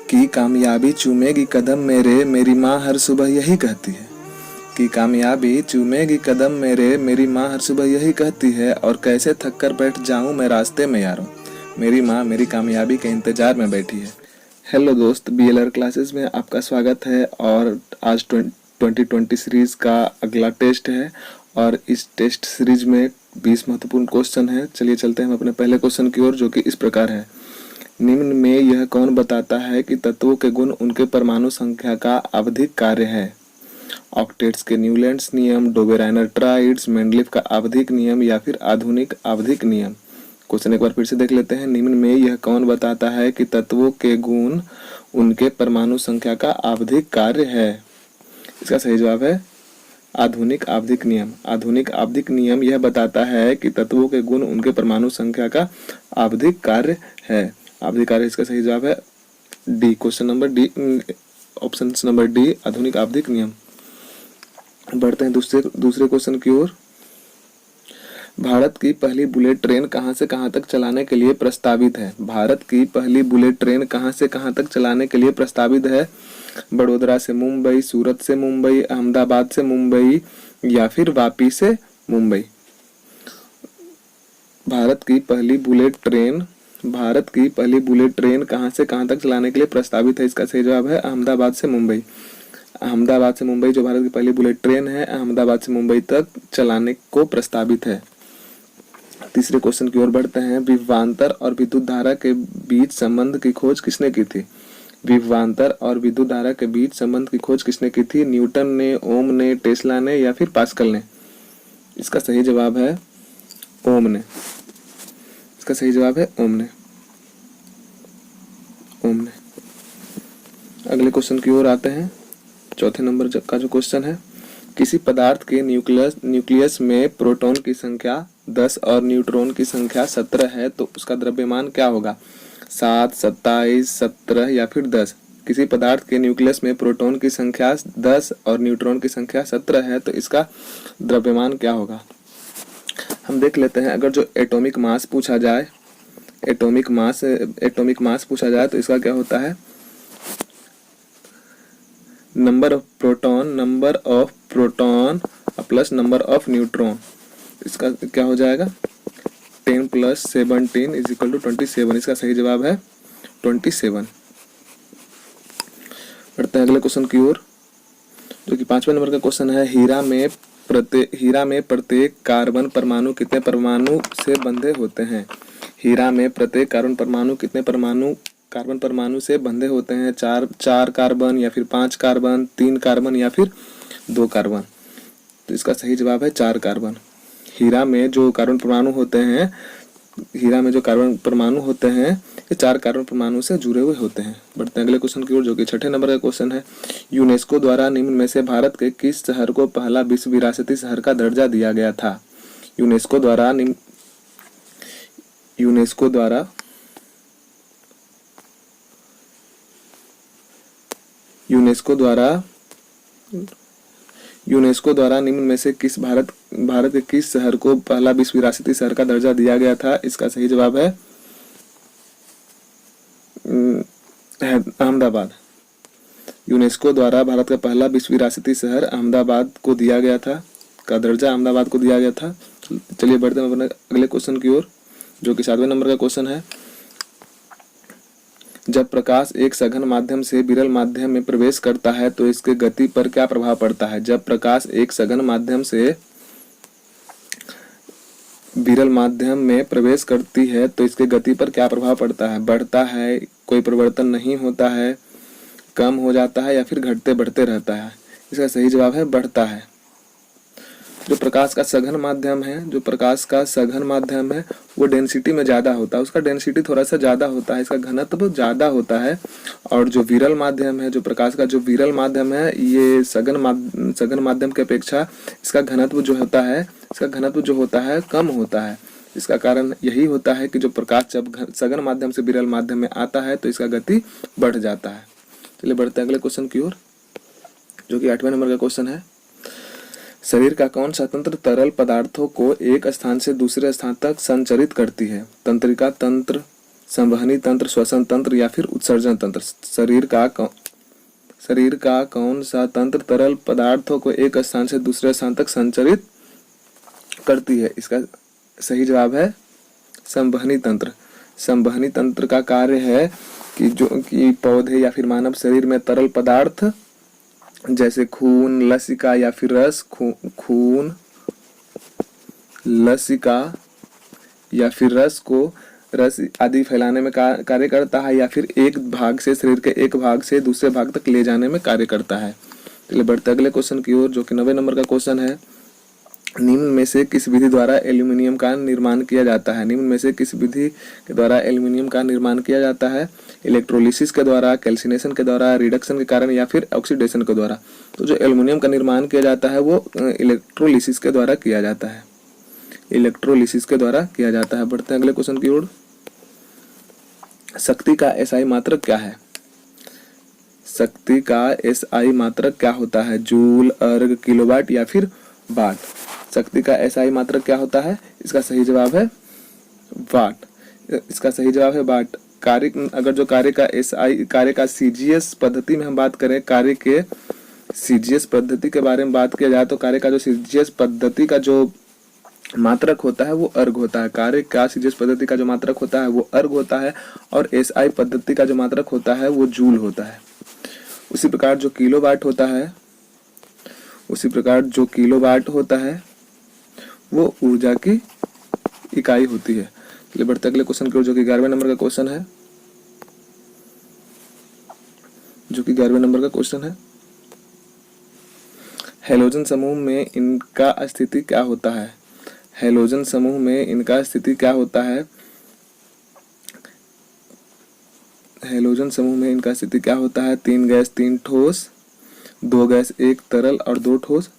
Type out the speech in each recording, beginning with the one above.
कि कामयाबी चूमेगी कदम मेरे, मेरी माँ हर सुबह यही कहती है। कि कामयाबी चूमेगी कदम मेरे, मेरी माँ हर सुबह यही कहती है। और कैसे थक कर बैठ जाऊँ मैं रास्ते में यारों, मेरी माँ मेरी कामयाबी के इंतजार में बैठी है। हेलो दोस्त, BLR क्लासेस में आपका स्वागत है। और आज 2020 सीरीज का अगला टेस्ट है और इस टेस्ट सीरीज में 20 महत्वपूर्ण क्वेश्चन है। चलिए चलते हैं हम अपने पहले क्वेश्चन की ओर, जो कि इस प्रकार है। निम्न में यह कौन बताता है कि तत्वों के गुण उनके परमाणु संख्या का आवधिक कार्य है? ऑक्टेट्स के न्यूलैंड्स नियम, डोबेराइनर ट्राइड्स, मेंडलीफ का आवधिक नियम या फिर आधुनिक आवधिक नियम। क्वेश्चन एक बार फिर से देख लेते हैं। निम्न में यह कौन बताता है कि तत्वों के गुण उनके परमाणु संख्या का आवधिक कार्य है? इसका सही जवाब है आधुनिक आवधिक नियम। आधुनिक आवधिक नियम यह बताता है कि तत्वों के गुण उनके परमाणु संख्या का आवधिक कार्य है। आवधिक कार्य इसका सही जवाब है D, question number D, option number D, आधुनिक आवधिक नियम। बढ़ते हैं दूसरे क्वेश्चन की ओर। भारत की पहली बुलेट ट्रेन कहां से कहां तक चलाने के लिए प्रस्तावित है? भारत की पहली बुलेट ट्रेन कहां से कहां तक चलाने के लिए प्रस्तावित है? बड़ोदरा से मुंबई, सूरत से मुंबई, अहमदाबाद से मुंबई या फिर वापी से मुंबई। भारत की पहली बुलेट ट्रेन कहां से कहां तक चलाने के लिए प्रस्तावित है? इसका सही जवाब है अहमदाबाद से मुंबई। अहमदाबाद से मुंबई जो भारत की पहली बुलेट ट्रेन है, अहमदाबाद से मुंबई तक चलाने को प्रस्तावित है। तीसरे क्वेश्चन की ओर बढ़ते हैं। विभवांतर और विद्युत धारा के बीच संबंध की खोज किसने की थी? विभवांतर और विद्युत धारा के बीच संबंध की खोज किसने की थी? न्यूटन ने, ओम ने, टेस्ला ने या फिर पास्कल ने? इसका सही जवाब है ओम ने। इसका सही जवाब है ओम ने। अगले क्वेश्चन की ओर आते हैं। चौथे नंबर का जो क्वेश्चन है, किसी पदार्थ के न्यूक्लियस में प्रोटॉन की संख्या 10 और न्यूट्रॉन की संख्या 17 है, तो उसका द्रव्यमान क्या होगा? 7, 27, 17 या फिर 10? किसी पदार्थ के न्यूक्लियस में प्रोटॉन की संख्या 10 और न्यूट्रॉन की संख्या 17 है, तो इसका द्रव्यमान क्या होगा? हम देख लेते हैं। अगर जो एटॉमिक मास पूछा जाए तो इसका क्या होता है? Number of proton plus number of neutron. इसका क्या हो जाएगा? 10 + 17 = 27। इसका सही जवाब है 27। बढ़ते हैं अगले क्वेश्चन की ओर, जो कि 5वें नंबर का क्वेश्चन है। हीरा में प्रत्येक कार्बन परमाणु कितने परमाणु से बंधे होते हैं? हीरा में प्रत्येक कार्बन परमाणु कितने कार्बन परमाणु से बंधे होते हैं? 4 कार्बन या फिर 5 कार्बन, 3 कार्बन या फिर 2 कार्बन? तो इसका सही जवाब है 4 कार्बन। हीरा में जो कार्बन परमाणु होते हैं ये 4 कार्बन परमाणु से जुड़े हुए होते हैं। बढ़ते हैं अगले क्वेश्चन की ओर, जो कि 6ठे नंबर का क्वेश्चन है। यूनेस्को द्वारा निम्न में से भारत के किस शहर को पहला विश्व विरासती शहर का दर्जा दिया गया था? यूनेस्को द्वारा निम्न में से भारत के किस शहर को पहला विश्व विरासती शहर का दर्जा दिया गया था? इसका सही जवाब है अहमदाबाद। यूनेस्को द्वारा भारत का पहला विश्व विरासती शहर अहमदाबाद को दिया गया था, का दर्जा अहमदाबाद को दिया गया था। चलिए बढ़ते हैं अपने अगले क्वेश्चन की ओर, जो कि 7वें नंबर का क्वेश्चन है। जब प्रकाश एक सघन माध्यम से विरल माध्यम में प्रवेश करता है तो इसके गति पर क्या प्रभाव पड़ता है? जब प्रकाश एक सघन माध्यम से विरल माध्यम में प्रवेश करती है तो इसके गति पर क्या प्रभाव पड़ता है? बढ़ता है, कोई परिवर्तन नहीं होता है, कम हो जाता है या फिर घटते बढ़ते रहता है? इसका सही जवाब है बढ़ता है। जो प्रकाश का सघन माध्यम है वो डेंसिटी में ज्यादा होता है, उसका डेंसिटी थोड़ा सा ज्यादा होता है, इसका घनत्व ज्यादा होता है। और जो विरल माध्यम है, जो प्रकाश का जो विरल माध्यम है, ये सघन माध्यम की अपेक्षा इसका घनत्व जो होता है कम होता है। इसका कारण यही होता है कि जो प्रकाश जब सघन माध्यम से विरल माध्यम में आता है तो इसका गति बढ़ जाता है। चलिए बढ़ते हैं अगले क्वेश्चन की ओर, जो कि 8वें नंबर का क्वेश्चन है। शरीर का कौन सा तंत्र तरल पदार्थों को एक स्थान से दूसरे स्थान तक संचरित करती है? तंत्रिका तंत्र, संवहनी तंत्र, श्वसन तंत्र या फिर उत्सर्जन तंत्र। शरीर का कौन सा तंत्र तरल पदार्थों को एक स्थान से दूसरे स्थान तक संचरित करती है? इसका सही जवाब है संवहनी तंत्र। संवहनी तंत्र का कार्य है कि पौधे या फिर मानव शरीर में तरल पदार्थ जैसे खून, लसिका या फिर रस, खून, लसिका या फिर रस आदि फैलाने में कार्य करता है या फिर एक भाग से शरीर के एक भाग से दूसरे भाग तक ले जाने में कार्य करता है। चलिए बढ़ते अगले क्वेश्चन की ओर, जो कि 90 नंबर का क्वेश्चन है। निम्न में से किस विधि द्वारा एल्यूमिनियम का निर्माण किया जाता है? निम्न में से किस विधि के द्वारा एल्यूमिनियम का निर्माण किया जाता है? इलेक्ट्रोलिसिस के द्वारा, कैल्सिनेशन के द्वारा, रिडक्शन के कारण या फिर ऑक्सीडेशन के द्वारा। तो जो एल्यूमिनियम का निर्माण किया जाता है वो इलेक्ट्रोलिसिस के द्वारा किया जाता है। इलेक्ट्रोलिसिस के द्वारा किया जाता है। बढ़ते हैं अगले क्वेश्चन की ओर। शक्ति का एसआई मात्रक क्या है? शक्ति का एसआई मात्रक क्या होता है? जूल, अर्ग, किलोवाट या फिर वाट। शक्ति का एसआई मात्रक क्या होता है? इसका सही जवाब है वाट। इसका सही जवाब है वाट। अगर जो कार्य का एसआई, कार्य का सीजीएस पद्धति में हम बात करें, कार्य के सीजीएस पद्धति के बारे में बात किया जाए तो कार्य का जो सीजीएस पद्धति का जो मात्रक होता है वो अर्ग होता है। कार्य का सीजीएस पद्धति का जो मात्रक होता है वो अर्ग होता है और एसआई पद्धति का जो मात्रक होता है वो जूल होता है। उसी प्रकार जो किलोवाट होता है वो ऊर्जा की इकाई होती है। चलिए बढ़ते अगले क्वेश्चन की ओर, जो कि 11वें नंबर का क्वेश्चन है। हैलोजन समूह में इनका स्थिति क्या होता है? हैलोजन समूह में इनका स्थिति क्या होता है? हैलोजन समूह में इनका स्थिति क्या होता है? 3 गैस 3 ठोस, 2 गैस 1 तरल और 2 ठोस,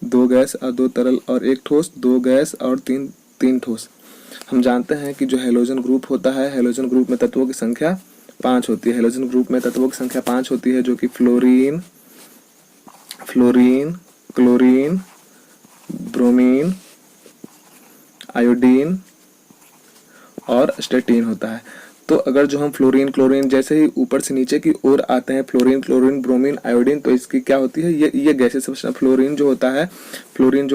2 गैस और 2 तरल और 1 ठोस, 2 गैस और 3 ठोस। हम जानते हैं कि जो हैलोजन ग्रुप होता है, हैलोजन ग्रुप में तत्वों की संख्या 5 होती है। हैलोजन ग्रुप में तत्वों की संख्या 5 होती है, जो कि फ्लोरीन, क्लोरीन, ब्रोमीन, आयोडीन और स्टेटीन होता है। तो अगर जो हम फ्लोरीन, क्लोरीन जैसे ही ऊपर से नीचे की ओर आते हैं, फ्लोरीन, क्लोरीन, ब्रोमीन, आयोडीन, तो इसकी क्या होती है? ये गैसेस। फ्लोरीन जो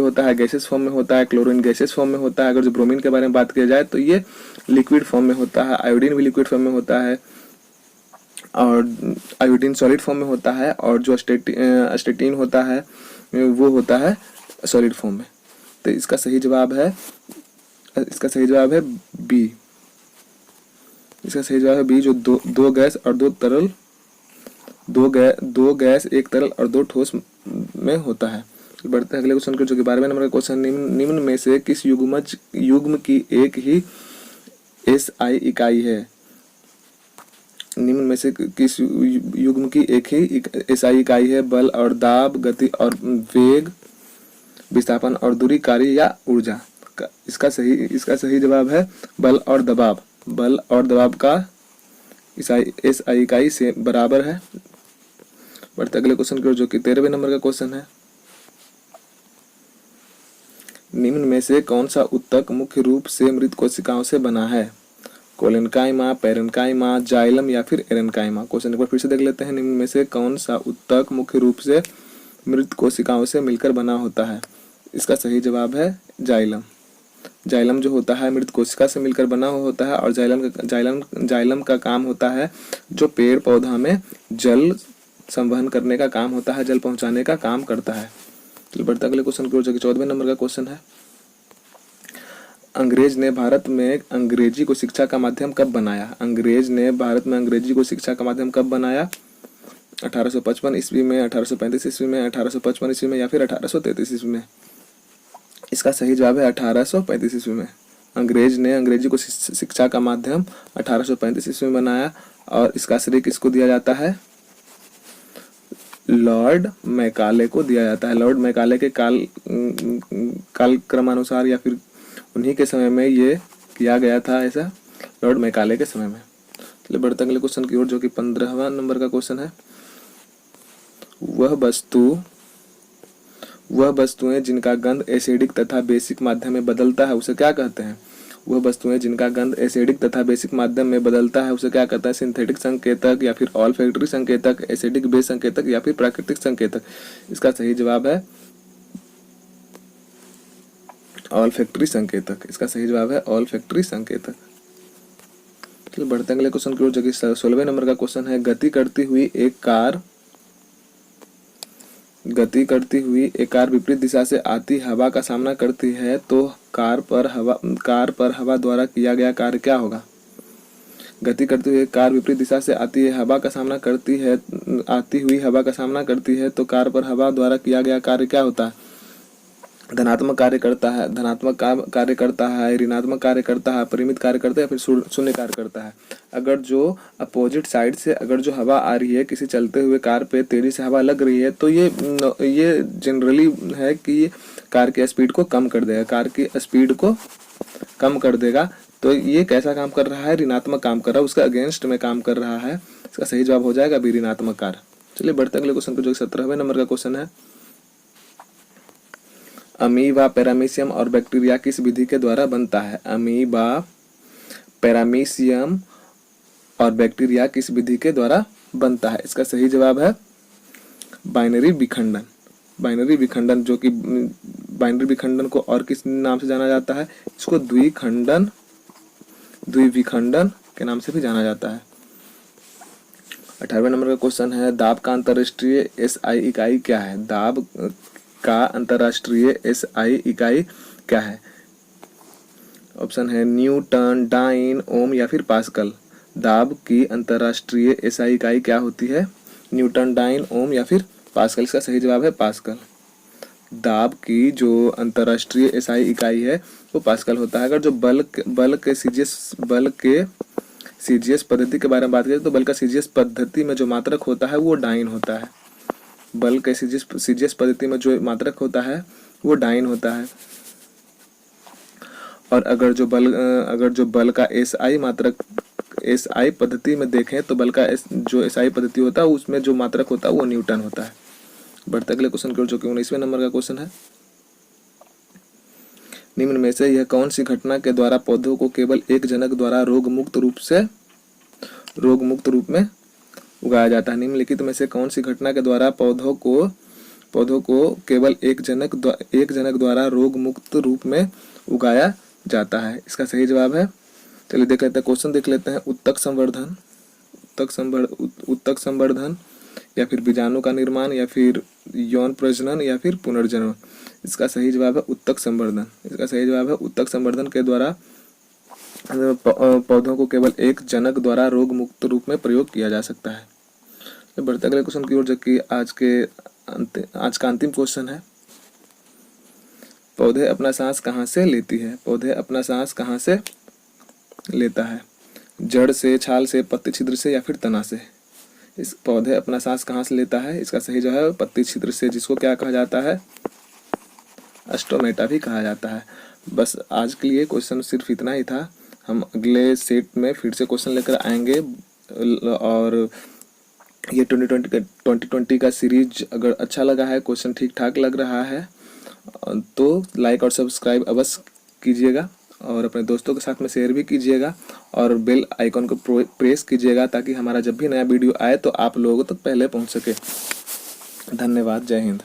होता है गैसेस फॉर्म में होता है, क्लोरीन गैसेस फॉर्म में होता है। अगर जो ब्रोमीन के बारे में बात किया जाए तो ये लिक्विड फॉर्म में होता है, आयोडीन भी लिक्विड फॉर्म में होता है और आयोडीन सॉलिड फॉर्म में होता है, और जो स्टेटीन होता है वो होता है सॉलिड फॉर्म में। तो इसका सही जवाब है बी। इसका सही जवाब है बी, जो दो गैस और 2 तरल, 2 गैस 1 तरल और 2 ठोस में होता है। बढ़ते हैं अगले क्वेश्चन को, जो कि 12वें नंबर का क्वेश्चन। निम्न में से किस युग्म की एक ही एसआई इकाई है? निम्न में से किस युग्म की एक ही एसआई इकाई है? बल और दाब, गति और वेग, विस्थापन और दूरी, कार्य या ऊर्जा। इसका सही जवाब है बल और दबाव। बल और दबाव का एसआई इकाई से बराबर है। बढ़ते अगले क्वेश्चन की ओर, जो कि 13वें नंबर का क्वेश्चन है। निम्न में से कौन सा ऊतक मुख्य रूप से मृत कोशिकाओं से बना है? कोलेनकाइमा, पेरेनकाइमा, जाइलम या फिर एरेनकाइमा। क्वेश्चन एक बार फिर से देख लेते हैं। निम्न में से कौन सा ऊतक मुख्य रूप से मृत कोशिकाओं से मिलकर बना होता है? इसका सही जवाब है जाइलम। जाइलम जो होता है मृत कोशिका से मिलकर बना हुआ होता है, और जाइलम का काम होता है जो पेड़ पौधा में जल संवहन करने का काम होता है, जल पहुंचाने का काम करता है। चलिए बढ़ते अगले क्वेश्चन की ओर, जो कि 14वें नंबर का क्वेश्चन है। अंग्रेज ने भारत में अंग्रेजी को शिक्षा का माध्यम कब बनाया? अंग्रेज ने भारत में अंग्रेजी को शिक्षा का माध्यम कब बनाया? 1855 ईस्वी में, 1835 ईस्वी में, 1855 ईस्वी में या फिर 1833 ईस्वी में। इसका सही जवाब है 1835 ईस्वी में। अंग्रेज ने अंग्रेजी को शिक्षा का माध्यम 1835 ईस्वी में बनाया, और इसका श्रेय किसको दिया जाता है? लॉर्ड मैकाले को दिया जाता है। लॉर्ड मैकाले के कालक्रमानुसार या फिर उन्हीं के समय में ये किया गया था, ऐसा लॉर्ड मैकाले के समय में। चलिए बढ़ते अगले क्वेश्चन की ओर, जो कि 15वां नंबर का क्वेश्चन है। वह वस्तुएं जिनका गंध एसिडिक तथा बेसिक माध्यम में बदलता है उसे क्या कहते हैं? वह वस्तुएं जिनका गंध एसिडिक तथा बेसिक माध्यम में बदलता है उसे क्या कहता है? सिंथेटिक संकेतक या फिर ऑल्फैक्टरी संकेतक, एसिडिक बेस संकेतक या फिर प्राकृतिक संकेतक। इसका सही जवाब है ऑल्फैक्टरी संकेतक। इसका सही जवाब है ऑल्फैक्टरी संकेतक। चलिए बढ़ते हैं अगले क्वेश्चन की ओर, जो कि 16वें नंबर का क्वेश्चन है। गति करती हुई एक कार विपरीत दिशा से आती हवा का सामना करती है तो कार पर हवा द्वारा किया गया कार्य क्या होगा? गति करती हुई एक कार विपरीत दिशा से आती हुई हवा का सामना करती है तो कार पर हवा द्वारा किया गया कार्य क्या होता है? धनात्मक कार्य करता है, ऋणात्मक कार्य करता है, परिमित कार्य करता है या फिर शून्य कार्य करता है। अगर जो अपोजिट साइड से अगर जो हवा आ रही है, किसी चलते हुए कार पे तेजी से हवा लग रही है, तो ये जनरली है कि ये कार की स्पीड को कम कर देगा। तो ये कैसा काम कर रहा है? ऋणात्मक काम कर रहा है, उसका अगेंस्ट में काम कर रहा है। इसका सही जवाब हो जाएगा भी ऋणात्मक कार्य। चलिए बढ़ते अगले क्वेश्चन को, जो 17वें नंबर का क्वेश्चन है। अमीबा, पैरामीशियम और बैक्टीरिया किस विधि के द्वारा बनता है? अमीबा, पैरामीशियम और बैक्टीरिया किस विधि के द्वारा बनता है? इसका सही जवाब है बाइनरी विखंडन। बाइनरी विखंडन को और किस नाम से जाना जाता है? इसको द्विविखंडन के नाम से भी जाना जाता है। 18वें नंबर का क्वेश्चन है। दाब का अंतरराष्ट्रीय एसआई इकाई क्या है? दाब का अंतरराष्ट्रीय एसआई इकाई क्या है? ऑप्शन है न्यूटन, डाइन, ओम या फिर पास्कल। दाब की अंतरराष्ट्रीय एसआई इकाई क्या होती है? न्यूटन, डाइन, ओम या फिर पास्कल। इसका सही जवाब है पास्कल। दाब की जो अंतरराष्ट्रीय एसआई इकाई है वो पास्कल होता है। अगर जो बल के सीजीएस पद्धति के बारे में बात करें तो बल का सीजीएस पद्धति में जो मात्रक होता है वो डाइन होता है। बल के सीजीएस पद्धति में जो मात्रक होता है वो डाइन होता है। और अगर जो बल का एसआई पद्धति में देखें तो बल का जो एसआई पद्धति होता है उसमें जो मात्रक होता है वो न्यूटन होता है। बढ़ते अगले क्वेश्चन की ओर, जो कि 19वें नंबर का क्वेश्चन है। निम्न में से यह कौन सी घटना के द्वारा पौधों को केवल एक जनक द्वारा रोग मुक्त रूप में उगाया जाता है? निम्नलिखित में से कौन सी घटना के द्वारा पौधों को केवल एक जनक द्वारा रोग मुक्त रूप में उगाया जाता है? इसका सही जवाब है, चलिए देख लेते हैं, क्वेश्चन देख लेते हैं। उत्तक संवर्धन या फिर बीजाणु का निर्माण या फिर यौन प्रजनन या फिर पुनर्जन्म। इसका सही जवाब है उत्तक संवर्धन। इसका सही जवाब है उत्तक संवर्धन के द्वारा पौधों को केवल एक जनक द्वारा रोग मुक्त रूप में प्रयोग किया जा सकता है। बढ़ते अगले क्वेश्चन की ओर, जो कि आज का अंतिम क्वेश्चन है। पौधे अपना सांस कहाँ से लेती है? पौधे अपना सांस कहाँ से लेता है? जड़ से, छाल से, पत्ती छिद्र से या फिर तना से? इस पौधे अपना सांस कहाँ से लेता है? इसका सही जो है पत्ती छिद्र से, जिसको क्या कहा जाता है? अस्टोमेटा भी कहा जाता है। बस आज के लिए क्वेश्चन सिर्फ इतना ही था। हम अगले सेट में फिर से क्वेश्चन लेकर आएंगे और ये 2020 का सीरीज अगर अच्छा लगा है, क्वेश्चन ठीक ठाक लग रहा है तो लाइक और सब्सक्राइब अवश्य कीजिएगा और अपने दोस्तों के साथ में शेयर भी कीजिएगा और बेल आइकन को प्रेस कीजिएगा ताकि हमारा जब भी नया वीडियो आए तो आप लोगों तक पहले पहुंच सके। धन्यवाद। जय हिंद।